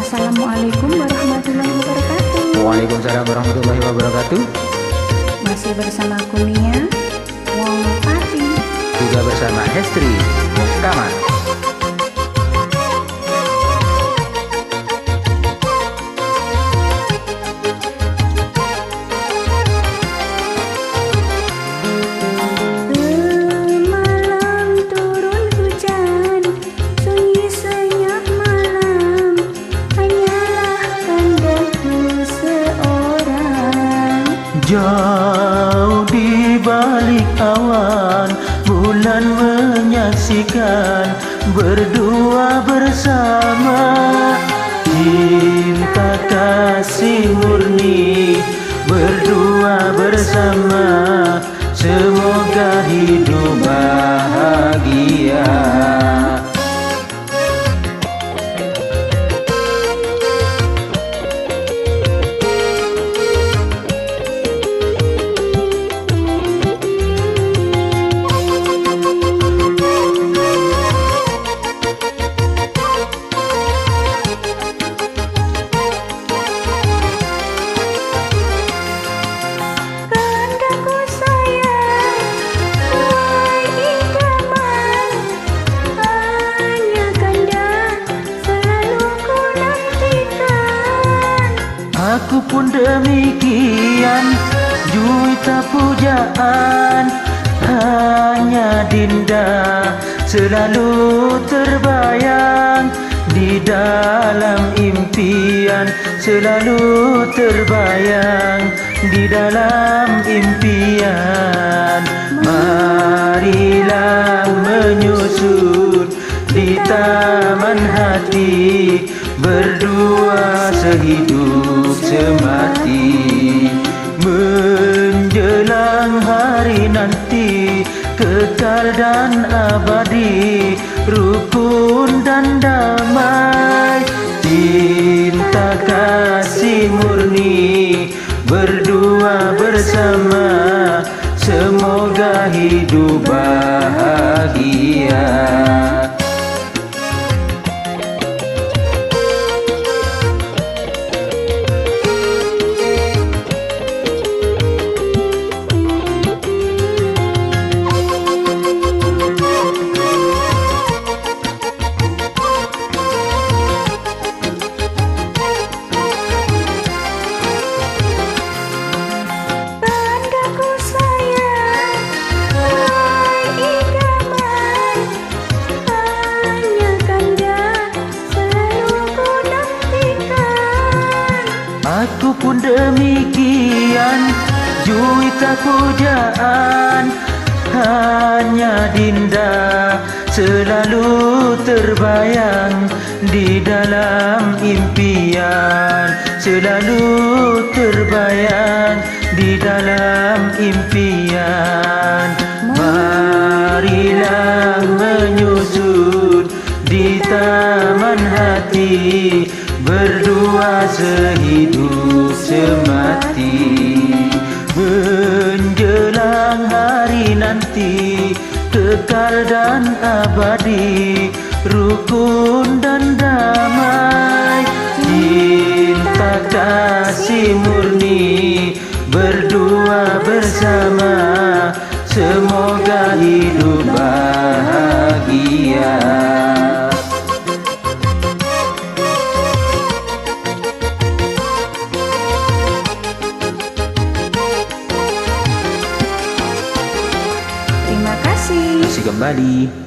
Assalamualaikum warahmatullahi wabarakatuh. Waalaikumsalam warahmatullahi wabarakatuh. Masih bersama Kunia Wong Pati, Juga bersama Hestri Mukaman. Jauh di balik awan, bulan menyaksikan berdua bersama. Cinta kasih murni berdua bersama, semoga hidup bahagia. Aku pun demikian, juta pujaan, hanya Dinda selalu terbayang di dalam impian, selalu terbayang di dalam impian. Marilah menyusut di taman hati, berdua sehidup semati. Menjelang hari nanti, kekal dan abadi, rukun dan damai. Cinta kasih murni berdua bersama, semoga hidup bahagia. Aku pun demikian, juta pujaan, hanya Dinda selalu terbayang di dalam impian, selalu terbayang di dalam impian. Marilah menyusut di taman hati, berdua sehidup semati. Menjelang hari nanti, kekal dan abadi, rukun dan damai. Cinta kasih murni berdua bersama, semoga hidup bahagia. terima kasih. Masih kembali.